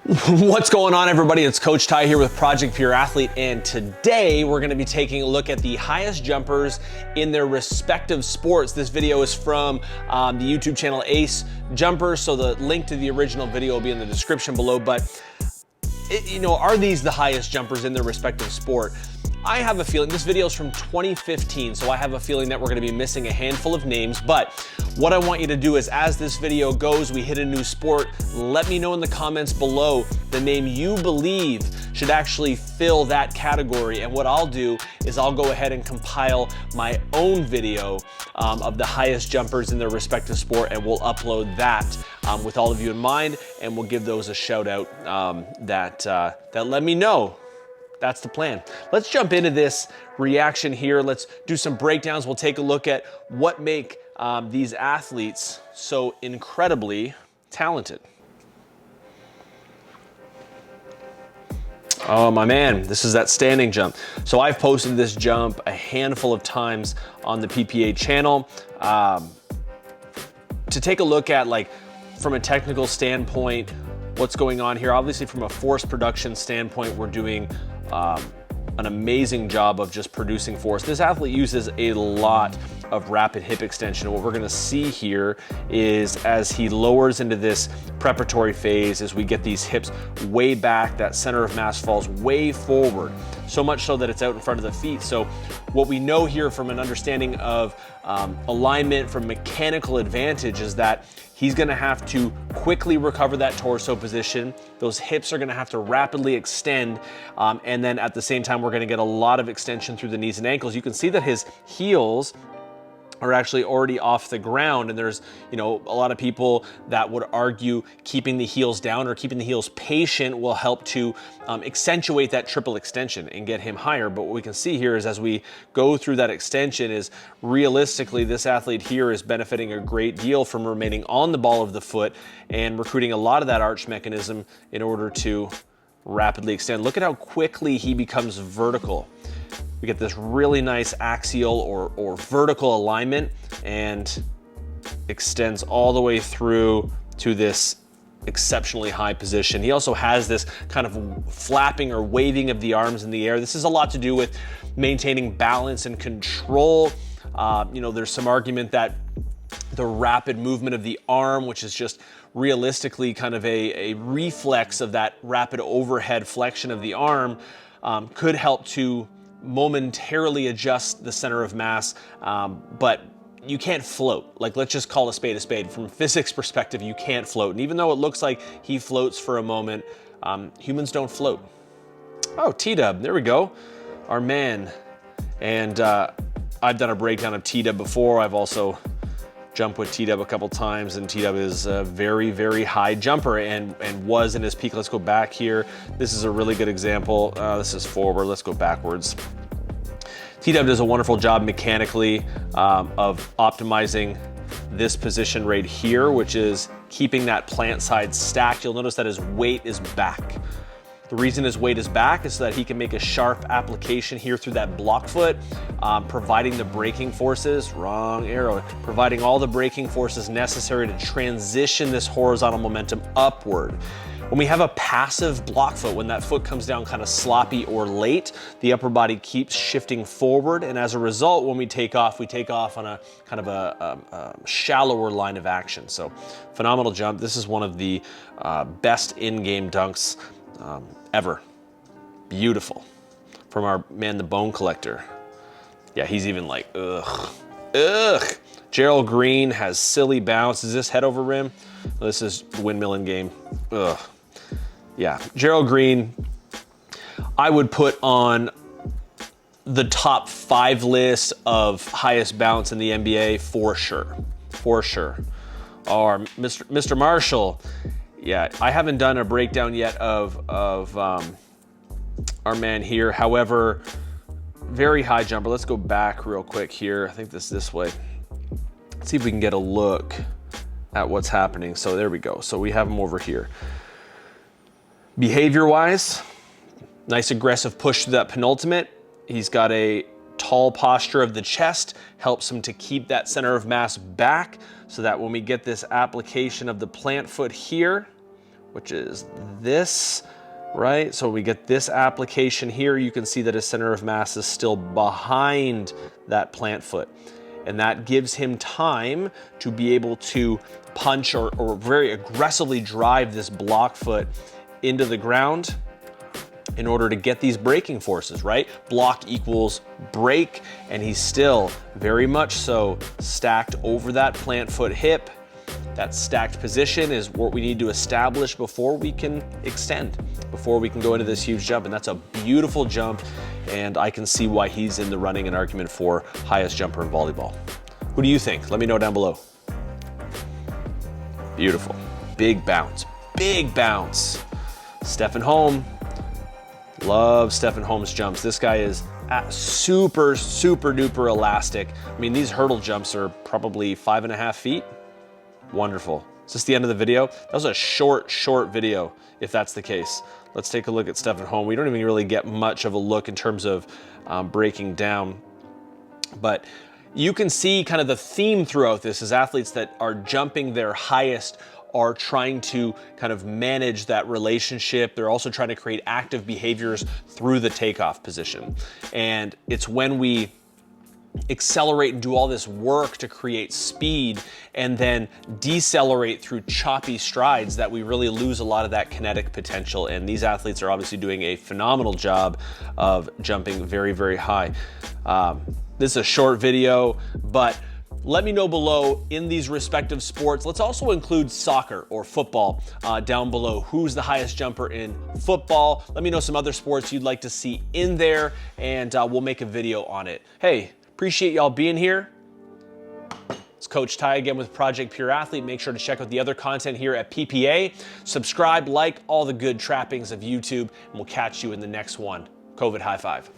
What's going on, everybody? It's Coach Ty here with Project Pure Athlete, and today we're going to be taking a look at the highest jumpers in their respective sports. This video is from the YouTube channel Ace Jumpers, so the link to the original video will be in the description below. But are these the highest jumpers in their respective sport? I have a feeling, this video is from 2015, so I have a feeling that we're gonna be missing a handful of names, but what I want you to do is, as this video goes, we hit a new sport, let me know in the comments below the name you believe should actually fill that category, and what I'll do is I'll go ahead and compile my own video of the highest jumpers in their respective sport, and we'll upload that with all of you in mind, and we'll give those a shout out that let me know. That's the plan. Let's jump into this reaction here. Let's do some breakdowns. We'll take a look at what make these athletes so incredibly talented. Oh, my man, this is that standing jump. So I've posted this jump a handful of times on the PPA channel to take a look at, like, from a technical standpoint, what's going on here. Obviously, from a force production standpoint, we're doing an amazing job of just producing force. This athlete uses a lot of rapid hip extension. What we're gonna see here is, as he lowers into this preparatory phase, as we get these hips way back, that center of mass falls way forward, so much so that it's out in front of the feet. So what we know here from an understanding of alignment, from mechanical advantage, is that he's gonna have to quickly recover that torso position. Those hips are gonna have to rapidly extend, and then at the same time, we're gonna get a lot of extension through the knees and ankles. You can see that his heels are actually already off the ground, and there's a lot of people that would argue keeping the heels down or keeping the heels patient will help to accentuate that triple extension and get him higher. But what we can see here is, as we go through that extension, is realistically this athlete here is benefiting a great deal from remaining on the ball of the foot and recruiting a lot of that arch mechanism in order to rapidly extend. Look at how quickly he becomes vertical. We get this really nice axial or vertical alignment, and extends all the way through to this exceptionally high position. He also has this kind of flapping or waving of the arms in the air. This has a lot to do with maintaining balance and control. There's some argument that the rapid movement of the arm, which is just realistically kind of a reflex of that rapid overhead flexion of the arm, could help to momentarily adjust the center of mass, but you can't float. Like, let's just call a spade a spade. From a physics perspective, you can't float. And even though it looks like he floats for a moment, humans don't float. Oh, T-Dub, there we go, our man. And I've done a breakdown of T-Dub before. I've also jumped with T-Dub a couple times, and T-Dub is a very, very high jumper and was in his peak. Let's go back here. This is a really good example. This is forward, let's go backwards. T-Dub does a wonderful job mechanically of optimizing this position right here, which is keeping that plant side stacked. You'll notice that his weight is back. The reason his weight is back is so that he can make a sharp application here through that block foot, providing the braking forces, wrong arrow, providing all the braking forces necessary to transition this horizontal momentum upward. When we have a passive block foot, when that foot comes down kind of sloppy or late, the upper body keeps shifting forward, and as a result, when we take off on a kind of a shallower line of action. So, phenomenal jump. This is one of the best in-game dunks ever. Beautiful. From our man, the Bone Collector. Yeah, he's even like, ugh. Gerald Green has silly bounce. Is this head over rim? This is windmill in game. Ugh. Yeah, Gerald Green, I would put on the top 5 list of highest bounce in the NBA for sure. For sure. Or Mr. Marshall. Yeah, I haven't done a breakdown yet of our man here. However, very high jumper. Let's go back real quick here. I think this way. Let's see if we can get a look at what's happening. So there we go. So we have him over here. Behavior-wise, nice aggressive push to that penultimate. He's got a tall posture of the chest, helps him to keep that center of mass back so that when we get this application of the plant foot here, which is this, right? So we get this application here. You can see that his center of mass is still behind that plant foot. And that gives him time to be able to punch or very aggressively drive this block foot into the ground in order to get these braking forces, right? Block equals brake, and he's still very much so stacked over that plant foot hip. That stacked position is what we need to establish before we can extend, before we can go into this huge jump. And that's a beautiful jump, and I can see why he's in the running and argument for highest jumper in volleyball. Who do you think? Let me know down below. Beautiful. Big bounce. Big bounce. Stefan Holm. Love Stefan Holm's jumps. This guy is super, super duper elastic. I mean, these hurdle jumps are probably 5.5 feet. Wonderful. Is this the end of the video? That was a short video, if that's the case. Let's take a look at Stefan Holm. We don't even really get much of a look in terms of breaking down, but you can see kind of the theme throughout this is athletes that are jumping their highest are trying to kind of manage that relationship. They're also trying to create active behaviors through the takeoff position. And it's when we accelerate and do all this work to create speed and then decelerate through choppy strides that we really lose a lot of that kinetic potential. And these athletes are obviously doing a phenomenal job of jumping very, very high. This is a short video, but let me know below in these respective sports. Let's also include soccer or football down below. Who's the highest jumper in football? Let me know some other sports you'd like to see in there, and we'll make a video on it. Hey, appreciate y'all being here. It's Coach Ty again with Project Pure Athlete. Make sure to check out the other content here at PPA. Subscribe, like all the good trappings of YouTube, and we'll catch you in the next one. COVID high five.